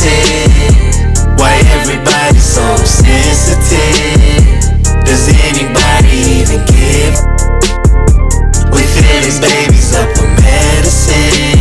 sensitive? Why everybody so sensitive? Does anybody even give? We feeling babies up with medicine.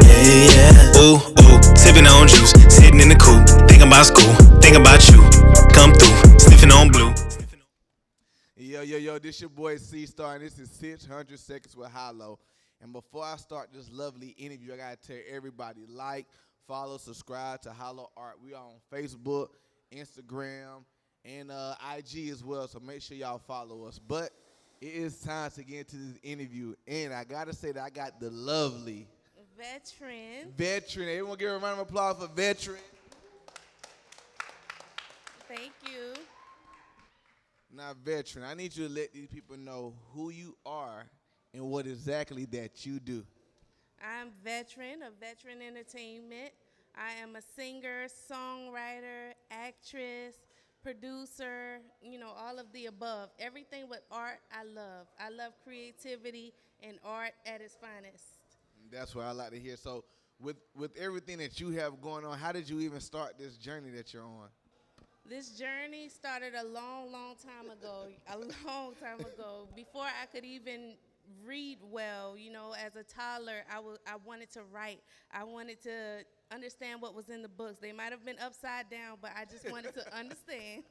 Yeah, yeah. Ooh, ooh, sipping on juice, sitting in the coupe, thinking about school, thinking about you. Come through, sniffing on blue. Yo, this your boy C-Star, and this is 600 Seconds with HYLO. And before I start this lovely interview, I gotta tell everybody, like, follow, subscribe to HYLO Art. We are on Facebook, Instagram, and IG as well, so make sure y'all follow us. But it is time to get into this interview, and I gotta say that I got the lovely VETTRYNN. Everyone give a round of applause for VETTRYNN. Thank you. Now, VETTRYNN, I need you to let these people know who you are and what exactly that you do. I'm VETTRYNN of VETTRYNN Entertainment. I am a singer, songwriter, actress, producer, all of the above. Everything with art, I love. I love creativity and art at its finest. That's what I like to hear. So, with everything that you have going on, how did you even start this journey that you're on? This journey started a long, long time ago. Before I could even read well, as a toddler, I wanted to write. I wanted to understand what was in the books. They might have been upside down, but I just wanted to understand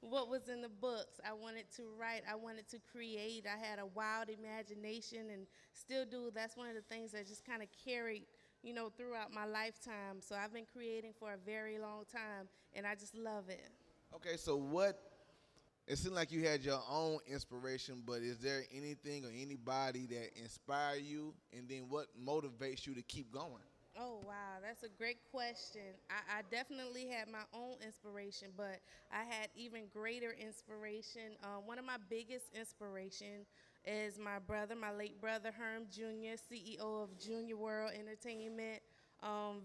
what was in the books. I wanted to write. I wanted to create. I had a wild imagination and still do. That's one of the things that just kind of carried throughout my lifetime. So I've been creating for a very long time, and I just love it. Okay, so it seemed like you had your own inspiration, but is there anything or anybody that inspire you, and then what motivates you to keep going? Oh, wow, that's a great question. I definitely had my own inspiration, but I had even greater inspiration. One of my biggest inspiration is my brother, my late brother, Herm Jr., CEO of Junior World Entertainment.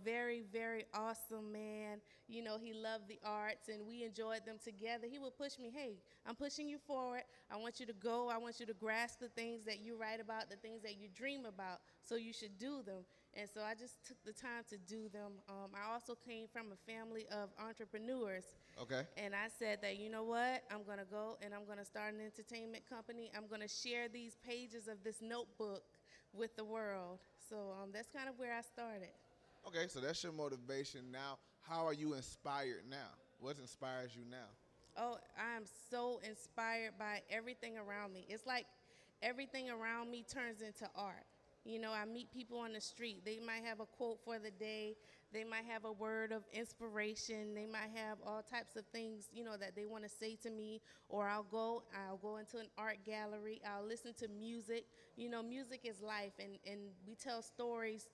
Very, very awesome man. He loved the arts, and we enjoyed them together. He would push me, hey, I'm pushing you forward. I want you to go. I want you to grasp the things that you write about, the things that you dream about, so you should do them. And so I just took the time to do them. I also came from a family of entrepreneurs. Okay. And I said that, you know what, I'm going to go and I'm going to start an entertainment company. I'm going to share these pages of this notebook with the world. So that's kind of where I started. Okay, so that's your motivation. Now, how are you inspired now? What inspires you now? Oh, I'm so inspired by everything around me. It's like everything around me turns into art. I meet people on the street. They might have a quote for the day. They might have a word of inspiration. They might have all types of things, that they want to say to me. Or I'll go into an art gallery. I'll listen to music. Music is life, and we tell stories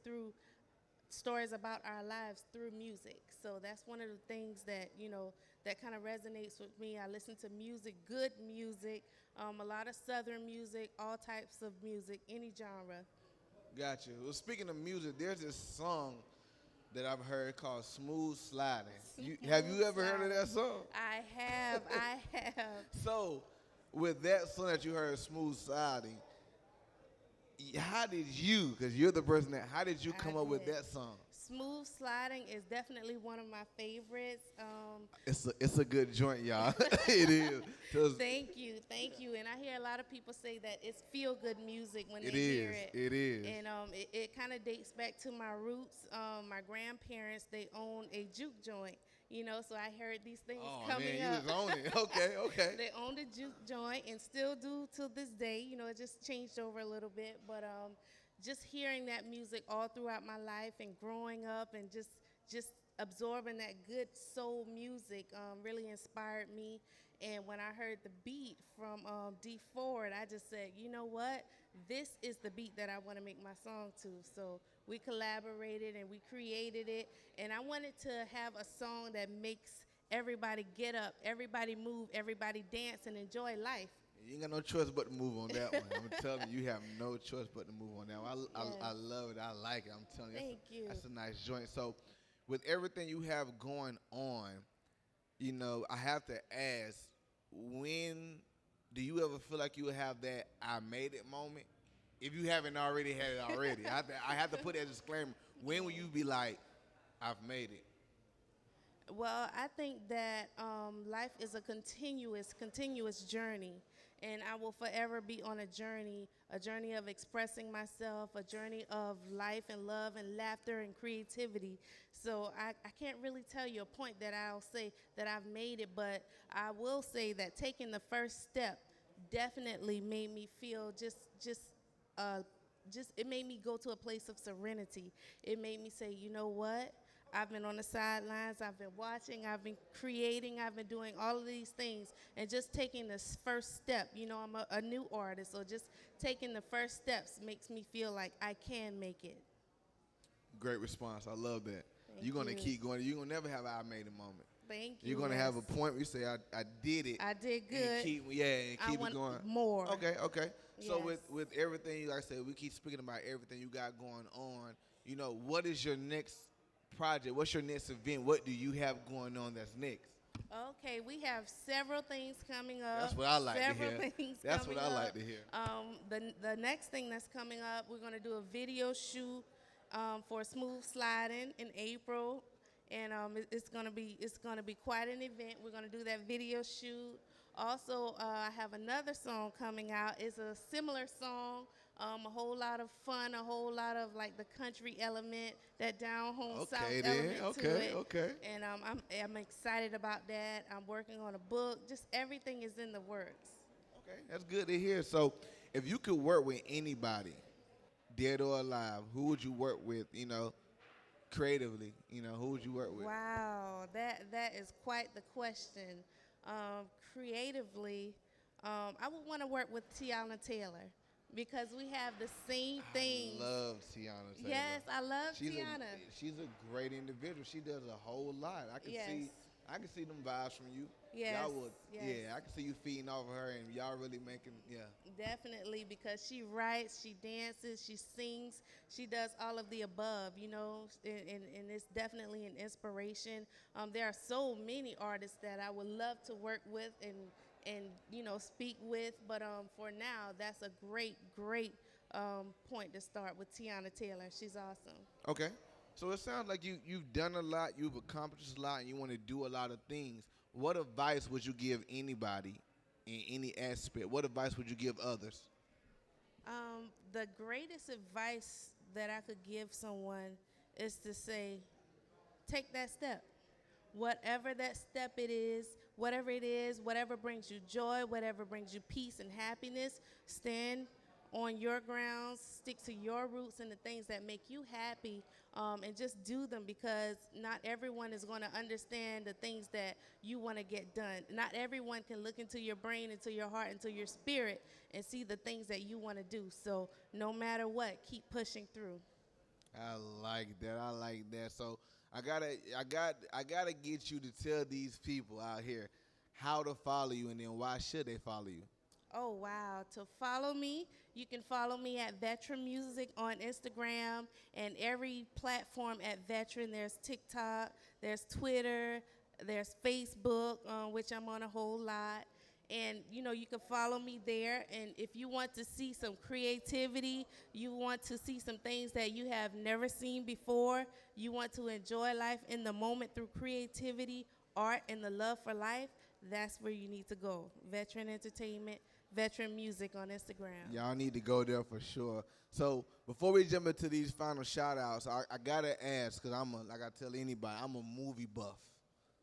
about our lives through music. So that's one of the things that, that kind of resonates with me. I listen to music, good music, a lot of Southern music, all types of music, any genre. Gotcha. Well, speaking of music, there's this song that I've heard called Smooth Sliding. Have you ever heard of that song? I have. So, with that song that you heard, Smooth Sliding, how did you, because you're the person how did you come up with that song? Smooth Sliding is definitely one of my favorites. It's a good joint, y'all. It is. Thank you. And I hear a lot of people say that it's feel-good music when they hear it. It is. And it kind of dates back to my roots. My grandparents, they own a juke joint. So I heard these things coming up. Oh, man, you was on it. Okay. They owned a juke joint and still do till this day. It just changed over a little bit. But just hearing that music all throughout my life and growing up and just absorbing that good soul music really inspired me. And when I heard the beat from D Ford, I just said, you know what? This is the beat that I want to make my song to. So we collaborated and we created it. And I wanted to have a song that makes everybody get up, everybody move, everybody dance and enjoy life. You ain't got no choice but to move on that one. I'm telling you, you have no choice but to move on that one. I love it. I like it. I'm telling you. Thank you. That's a nice joint. So with everything you have going on, I have to ask, when do you ever feel like you will have that I made it moment? If you haven't already had it already. I have to put that disclaimer. When will you be like, I've made it? Well, I think that life is a continuous journey, and I will forever be on a journey of expressing myself, a journey of life and love and laughter and creativity. So I can't really tell you a point that I'll say that I've made it, but I will say that taking the first step definitely made me feel uh, just it made me go to a place of serenity. It made me say, you know what? I've been on the sidelines, I've been watching, I've been creating, I've been doing all of these things, and just taking this first step. You know, I'm a new artist, so just taking the first steps makes me feel like I can make it. Great response. I love that. Thank You're gonna you. keep going. You're gonna never have an I made a moment. Thank you. You're gonna have a yes. point where you say, I did it. I did And good. keep, and I keep want it going. more. Okay, okay. So Yes. with everything, like I said, we keep speaking about everything you got going on. You know, what is your next project? What's your next event? What do you have going on that's next? Okay, we have several things coming up. That's what I like to several hear. Things That's coming what I like up. to hear. The next thing that's coming up, we're gonna do a video shoot for Smooth Sliding in April, and it's gonna be quite an event. We're gonna do that video shoot. Also, I have another song coming out. It's a similar song. A whole lot of fun, a whole lot of like the country element, that down home south Okay, then. element to Okay, it. okay. And I'm excited about that. I'm working on a book. Just everything is in the works. Okay, that's good to hear. So, if you could work with anybody, dead or alive, who would you work with? You know, creatively. You know, who would you work with? Wow, that is quite the question. Creatively, I would want to work with Tiana Taylor because we have the same things. I love Tiana Taylor. Yes, I love she's Tiana. She's a great individual. She does a whole lot. Yes. I can see them vibes from you. Yes, Y'all would, yes. yeah. I can see you feeding off of her, and y'all really making, yeah. Definitely, because she writes, she dances, she sings, she does all of the above, you know, and it's definitely an inspiration. There are so many artists that I would love to work with and you know, speak with, but for now, that's a great point to start with Tiana Taylor. She's awesome. Okay. So it sounds like you've done a lot, you've accomplished a lot, and you want to do a lot of things. What advice would you give anybody in any aspect? What advice would you give others? The greatest advice that I could give someone is to say, take that step. Whatever that step whatever it is, whatever brings you joy, whatever brings you peace and happiness, stand on your grounds, stick to your roots and the things that make you happy, and just do them, because not everyone is going to understand the things that you want to get done. Not everyone can look into your brain, into your heart, into your spirit, and see the things that you want to do. So no matter what, keep pushing through. I like that. I like that. So I gotta get you to tell these people out here how to follow you, and then why should they follow you? Oh, wow. To follow me, you can follow me at Veteran Music on Instagram and every platform at Veteran. There's TikTok, there's Twitter, there's Facebook, which I'm on a whole lot. And, you know, you can follow me there. And if you want to see some creativity, you want to see some things that you have never seen before, you want to enjoy life in the moment through creativity, art, and the love for life, that's where you need to go. Veteran Entertainment, Veteran Music on Instagram. Y'all need to go there for sure. So before we jump into these final shout outs, I gotta ask, because like I tell anybody, I'm a movie buff.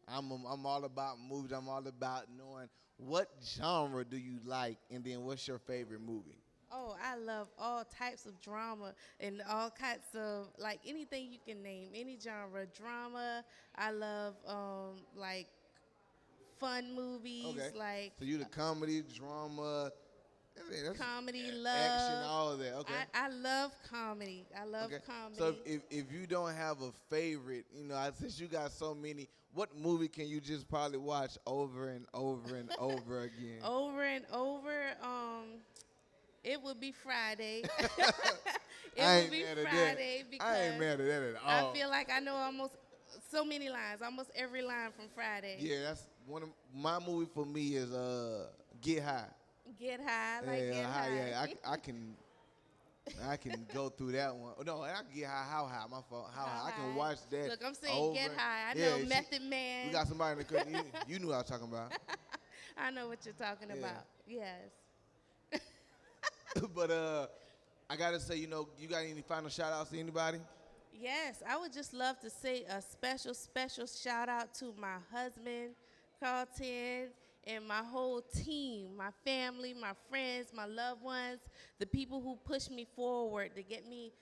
I'm all about movies. I'm all about knowing what genre do you like, and then what's your favorite movie? Oh, I love all types of drama and all kinds of, like, anything you can name, any genre. Drama, I love, like, fun movies, Okay. like So you the comedy, drama, that's comedy, love. action, all of that. Okay. I love comedy. I love Okay. comedy. So if you don't have a favorite, you know, since you got so many, what movie can you just probably watch over and over and over again? Over and over, it would be Friday. It I would ain't be mad at Friday that. because I ain't mad at that at all. I feel like I know almost so many lines, almost every line from Friday. Yeah, that's one of my movie for me is Get High. Get high, like Yeah, get high. yeah, I can I can go through that one. Oh, no, I can get how high. My fault. How high. I can High. watch that. Look, I'm saying over. get high. I Yeah, know she- Method Man. We got somebody in the country. You knew what I was talking about. I know what you're talking Yeah. about. Yes. But I gotta say, you got any final shout outs to anybody? Yes, I would just love to say a special, special shout out to my husband, Carlton, and my whole team, my family, my friends, my loved ones, the people who push me forward to get me,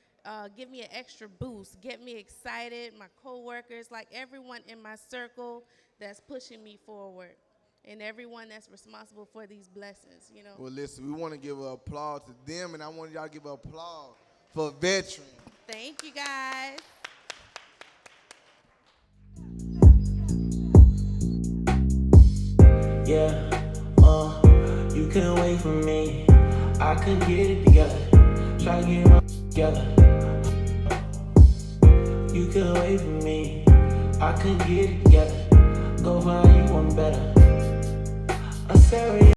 give me an extra boost, get me excited, my coworkers, like everyone in my circle that's pushing me forward, and everyone that's responsible for these blessings, Well, listen, we want to give an applause to them, and I want y'all to give an applause for Veteran. Thank you, guys. Yeah, you couldn't wait for me. I could get it together. Try to get my together. You couldn't wait for me. I could get it together. Go find you one better. I'm serious.